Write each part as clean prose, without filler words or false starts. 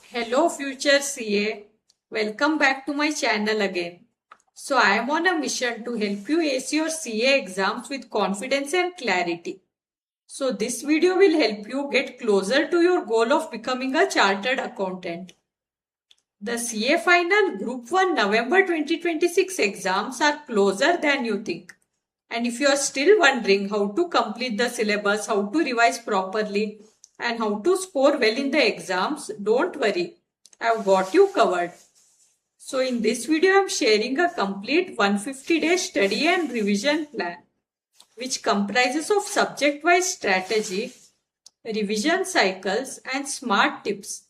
Hello future CA, welcome back to my channel again. So I am on a mission to help you ace your CA exams with confidence and clarity. So this video will help you get closer to your goal of becoming a chartered accountant. The CA final Group 1 November 2026 exams are closer than you think. And if you are still wondering how to complete the syllabus, how to revise properly, and how to score well in the exams, don't worry. I've got you covered. So in this video, I'm sharing a complete 150-day study and revision plan, which comprises of subject-wise strategy, revision cycles, and smart tips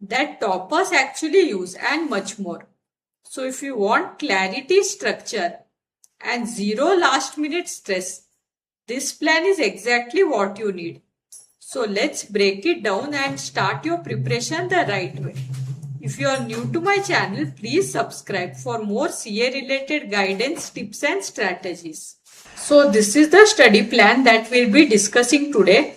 that toppers actually use and much more. So if you want clarity, structure, and zero last minute stress, this plan is exactly what you need. So let's break it down and start your preparation the right way. If you are new to my channel, please subscribe for more CA related guidance, tips and strategies. So this is the study plan that we'll be discussing today.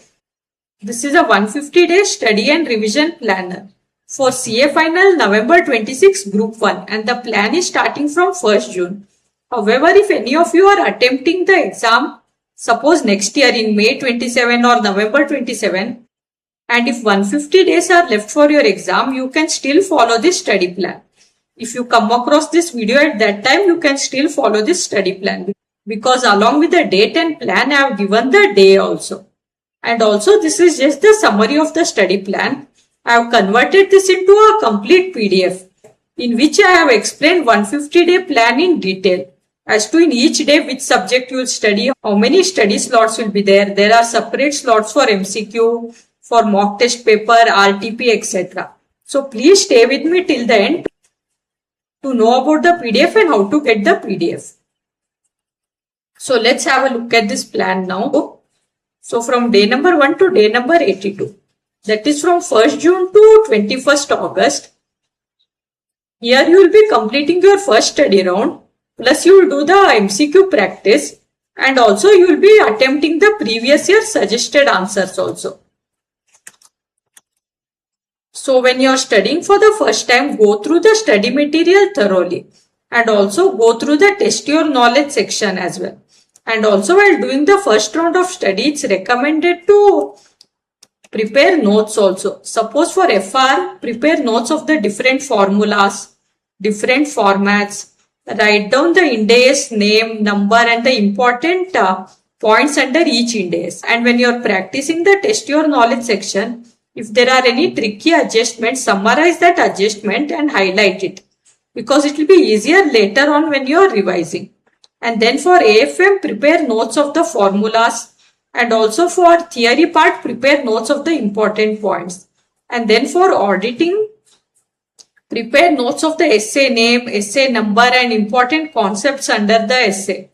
This is a 150-day study and revision planner for CA Final November 26 Group 1 and the plan is starting from 1st June. However, if any of you are attempting the exam, suppose next year in May 27 or November 27, and if 150 days are left for your exam, you can still follow this study plan. If you come across this video at that time, you can still follow this study plan because along with the date and plan, I have given the day also. And also this is just the summary of the study plan. I have converted this into a complete PDF in which I have explained 150-day plan in detail. As to in each day which subject you will study, how many study slots will be there. There are separate slots for MCQ, for mock test paper, RTP, etc. So please stay with me till the end to know about the PDF and how to get the PDF. So let's have a look at this plan now. So from day number 1 to day number 82. That is from 1st June to 21st August. Here you will be completing your first study round. Plus you will do the MCQ practice and also you will be attempting the previous year suggested answers also. So when you are studying for the first time, go through the study material thoroughly and also go through the test your knowledge section as well. And also while doing the first round of study, it's recommended to prepare notes also. Suppose for FR, prepare notes of the different formulas, different formats. Write down the Ind AS name, number and the important points under each Ind AS. And when you are practicing the test your knowledge section, if there are any tricky adjustments, summarize that adjustment and highlight it because it will be easier later on when you are revising. And then for AFM, prepare notes of the formulas and also for theory part, prepare notes of the important points. And then for auditing, prepare notes of the essay name, essay number and important concepts under the essay.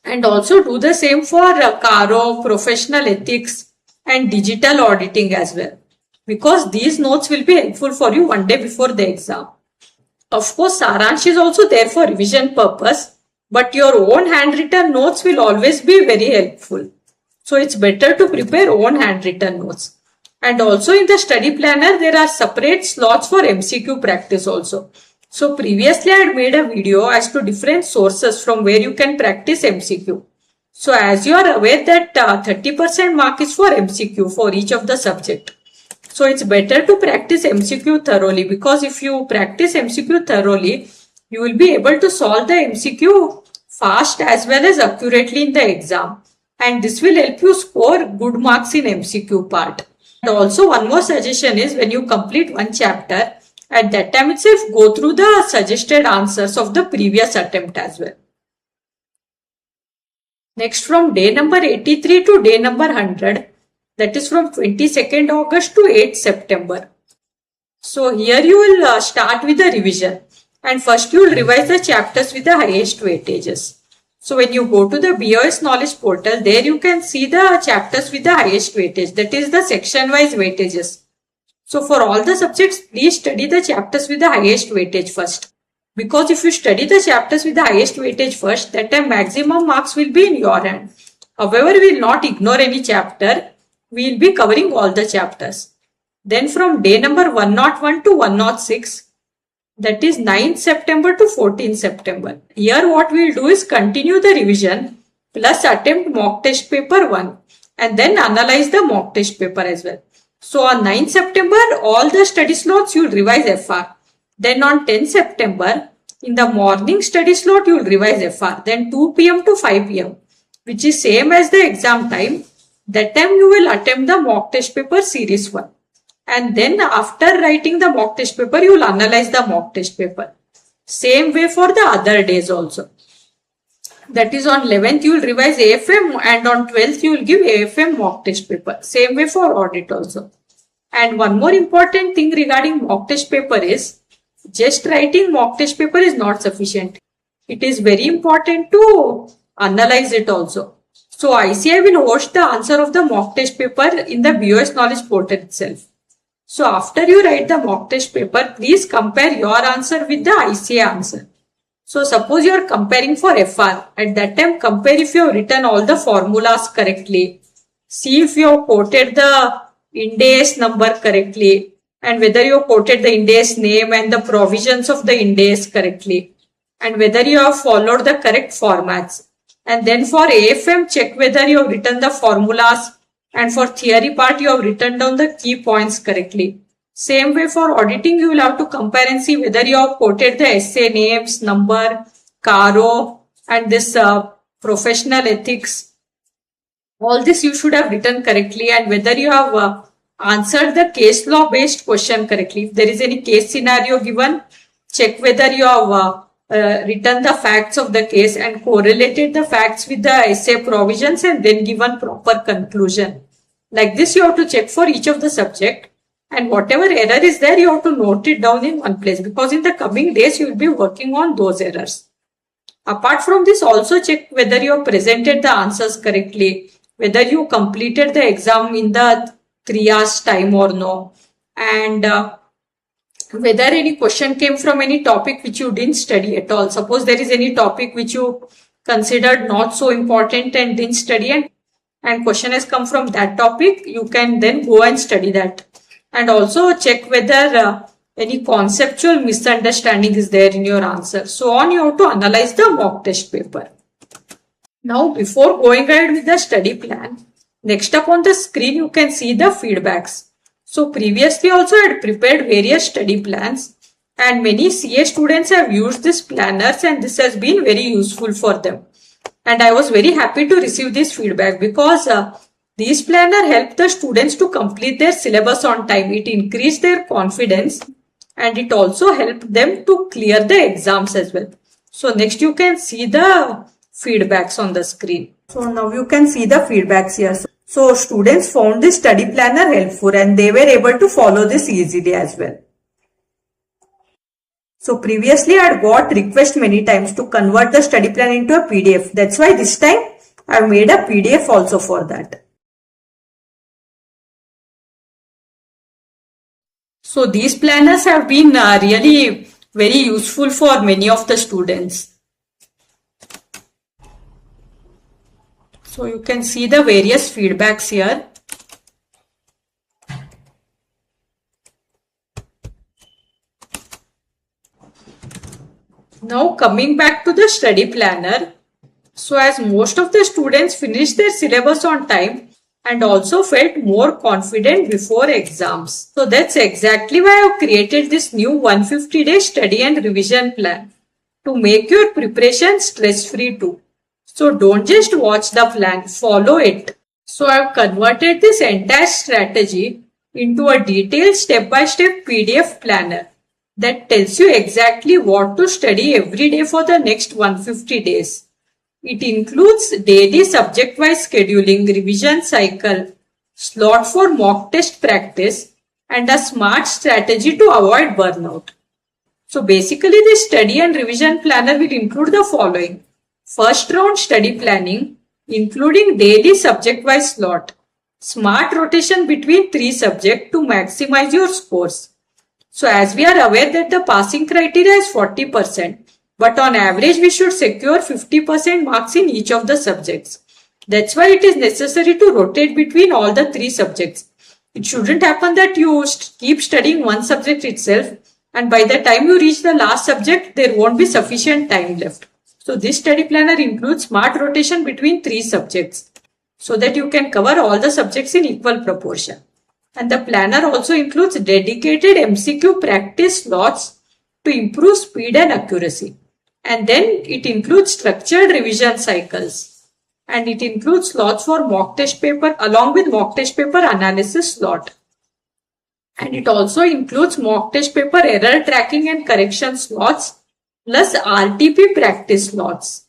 And also do the same for CARO, professional ethics and digital auditing as well. Because these notes will be helpful for you one day before the exam. Of course, Saransh is also there for revision purpose, but your own handwritten notes will always be very helpful. So it's better to prepare own handwritten notes. And also in the study planner, there are separate slots for MCQ practice also. So previously I had made a video as to different sources from where you can practice MCQ. So as you are aware that 30% mark is for MCQ for each of the subject. So it's better to practice MCQ thoroughly because if you practice MCQ thoroughly, you will be able to solve the MCQ fast as well as accurately in the exam. And this will help you score good marks in MCQ part. And also one more suggestion is when you complete one chapter, at that time itself go through the suggested answers of the previous attempt as well. Next from day number 83 to day number 100, that is from 22nd August to 8th September. So here you will start with the revision and first you will revise the chapters with the highest weightages. So when you go to the BOS knowledge portal, there you can see the chapters with the highest weightage, that is the section wise weightages. So for all the subjects, please study the chapters with the highest weightage first. Because if you study the chapters with the highest weightage first, that time maximum marks will be in your hand. However, we will not ignore any chapter. We will be covering all the chapters. Then from day number 101 to 106, that is 9th September to 14th September. Here what we will do is continue the revision plus attempt mock test paper 1 and then analyze the mock test paper as well. So on 9th September, all the study slots you will revise FR. Then on 10th September, in the morning study slot, you will revise FR. Then 2 p.m. to 5 p.m., which is same as the exam time. That time you will attempt the mock test paper series 1. And then after writing the mock test paper, you will analyze the mock test paper. Same way for the other days also. That is on 11th you will revise AFM and on 12th you will give AFM mock test paper. Same way for audit also. And one more important thing regarding mock test paper is just writing mock test paper is not sufficient. It is very important to analyze it also. So ICAI will host the answer of the mock test paper in the BOS knowledge portal itself. So after you write the mock test paper, please compare your answer with the ICAI answer. So suppose you are comparing for FR. At that time, compare if you have written all the formulas correctly. See if you have quoted the Ind AS number correctly and whether you have quoted the Ind AS name and the provisions of the Ind AS correctly and whether you have followed the correct formats. And then for AFM, check whether you have written the formulas and for theory part, you have written down the key points correctly. Same way for auditing, you will have to compare and see whether you have quoted the essay names, number, CARO and this professional ethics. All this you should have written correctly and whether you have answered the case law based question correctly. If there is any case scenario given, check whether you have written the facts of the case and correlated the facts with the essay provisions and then given proper conclusion. Like this you have to check for each of the subject and whatever error is there you have to note it down in one place because in the coming days you will be working on those errors. Apart from this, also check whether you have presented the answers correctly, whether you completed the exam in the 3 hours time or no, and whether any question came from any topic which you didn't study at all. Suppose there is any topic which you considered not so important and didn't study and question has come from that topic, you can then go and study that. And also check whether any conceptual misunderstanding is there in your answer. So on you have to analyze the mock test paper. Now before going ahead with the study plan, next up on the screen you can see the feedbacks. So previously also I had prepared various study plans and many CA students have used these planners and this has been very useful for them. And I was very happy to receive this feedback because these planners help the students to complete their syllabus on time. It increased their confidence and it also helped them to clear the exams as well. So next you can see the feedbacks on the screen. So now you can see the feedbacks here. So students found this study planner helpful and they were able to follow this easily as well. So previously I had got request many times to convert the study plan into a PDF. That's why this time I have made a PDF also for that. So these planners have been really very useful for many of the students. So you can see the various feedbacks here. Now coming back to the study planner. So as most of the students finished their syllabus on time and also felt more confident before exams. So that's exactly why I have created this new 150-day study and revision plan to make your preparation stress-free too. So don't just watch the plan, follow it. So I've converted this entire strategy into a detailed step-by-step PDF planner that tells you exactly what to study every day for the next 150 days. It includes daily subject-wise scheduling, revision cycle, slot for mock test practice, and a smart strategy to avoid burnout. So basically this study and revision planner will include the following. First round study planning, including daily subject-wise slot, smart rotation between 3 subjects to maximize your scores. So as we are aware that the passing criteria is 40%, but on average we should secure 50% marks in each of the subjects. That's why it is necessary to rotate between all the 3 subjects. It shouldn't happen that you keep studying one subject itself and by the time you reach the last subject, there won't be sufficient time left. So this study planner includes smart rotation between 3 subjects so that you can cover all the subjects in equal proportion. And the planner also includes dedicated MCQ practice slots to improve speed and accuracy. And then it includes structured revision cycles. And it includes slots for mock test paper along with mock test paper analysis slot. And it also includes mock test paper error tracking and correction slots plus RTP practice slots.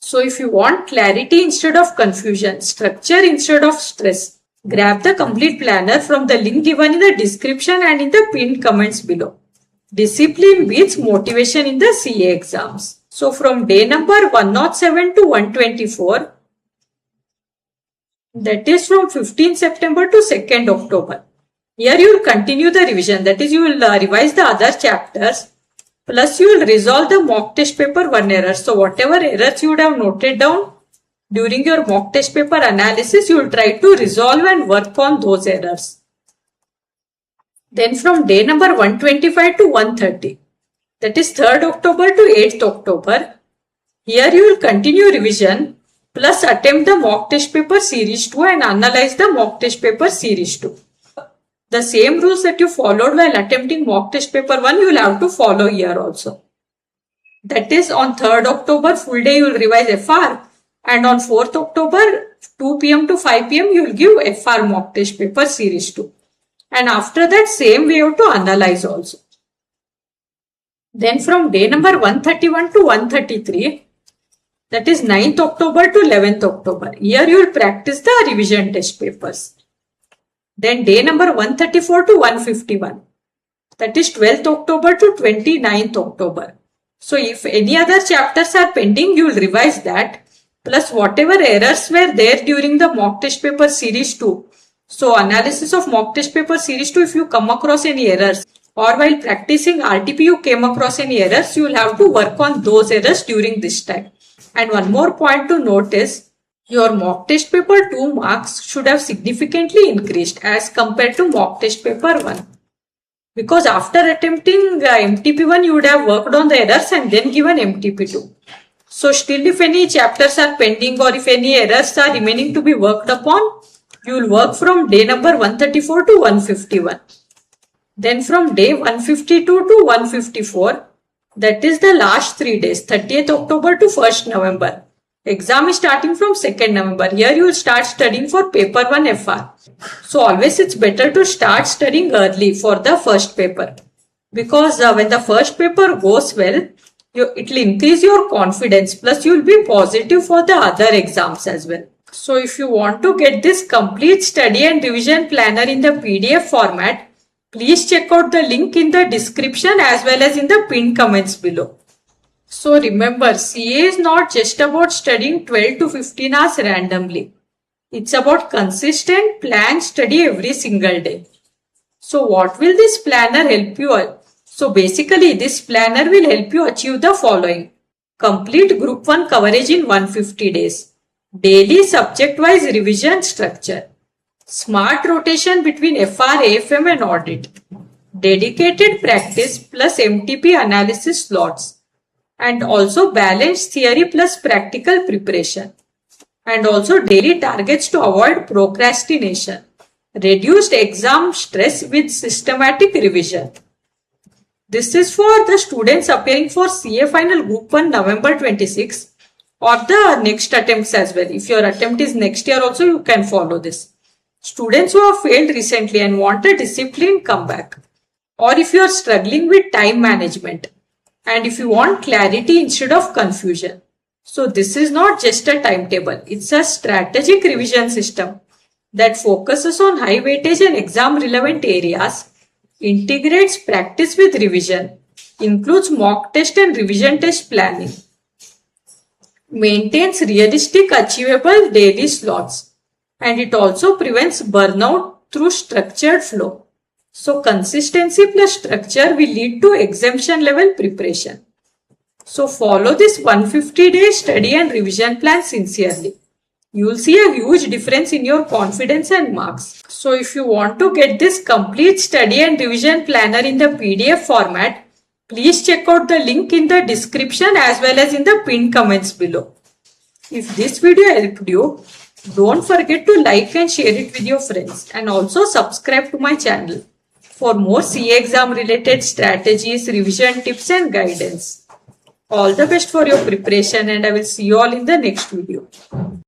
So if you want clarity instead of confusion, structure instead of stress, grab the complete planner from the link given in the description and in the pinned comments below. Discipline beats motivation in the CA exams. So from day number 107 to 124, that is from 15 September to 2nd October. Here you will continue the revision, that is you will revise the other chapters plus you will resolve the mock test paper 1 error. So whatever errors you would have noted down during your mock test paper analysis, you will try to resolve and work on those errors. Then from day number 125 to 130, that is 3rd October to 8th October, here you will continue revision plus attempt the mock test paper series 2 and analyze the mock test paper series 2. The same rules that you followed while attempting mock test paper 1, you will have to follow here also. That is on 3rd October, full day you will revise FR. And on 4th October, 2 p.m. to 5 p.m. you will give FR mock test paper series 2. And after that, same way you have to analyze also. Then from day number 131 to 133, that is 9th October to 11th October. Here you will practice the revision test papers. Then day number 134 to 151, that is 12th October to 29th October. So if any other chapters are pending, you will revise that. Plus whatever errors were there during the mock test paper series 2. So analysis of mock test paper series 2, if you come across any errors or while practicing RTP you came across any errors, you will have to work on those errors during this time. And one more point to note is, your mock test paper 2 marks should have significantly increased as compared to mock test paper 1. Because after attempting MTP 1, you would have worked on the errors and then given MTP 2. So still if any chapters are pending or if any errors are remaining to be worked upon, you will work from day number 134 to 151. Then from day 152 to 154, that is the last 3 days, 30th October to 1st November. Exam is starting from 2nd November. Here you will start studying for paper 1 FR. So always it's better to start studying early for the first paper. Because when the first paper goes well, it will increase your confidence, plus you will be positive for the other exams as well. So if you want to get this complete study and revision planner in the PDF format, please check out the link in the description as well as in the pinned comments below. So remember, CA is not just about studying 12 to 15 hours randomly. It's about consistent planned study every single day. So what will this planner help you with? So basically this planner will help you achieve the following. Complete group 1 coverage in 150 days. Daily subject-wise revision structure. Smart rotation between FR, AFM and audit. Dedicated practice plus MTP analysis slots. And also balanced theory plus practical preparation. And also daily targets to avoid procrastination. Reduced exam stress with systematic revision. This is for the students appearing for CA Final Group 1 November 26 or the next attempts as well. If your attempt is next year also, you can follow this. Students who have failed recently and want a disciplined comeback. Or if you are struggling with time management and if you want clarity instead of confusion. So this is not just a timetable. It's a strategic revision system that focuses on high weightage and exam relevant areas, integrates practice with revision, includes mock test and revision test planning, maintains realistic achievable daily slots, and it also prevents burnout through structured flow. So consistency plus structure will lead to exemption level preparation. So follow this 150-day study and revision plan sincerely. you will see a huge difference in your confidence and marks. So if you want to get this complete study and revision planner in the PDF format, please check out the link in the description as well as in the pinned comments below. If this video helped you, don't forget to like and share it with your friends, and also subscribe to my channel for more CA exam related strategies, revision tips and guidance. All the best for your preparation, and I will see you all in the next video.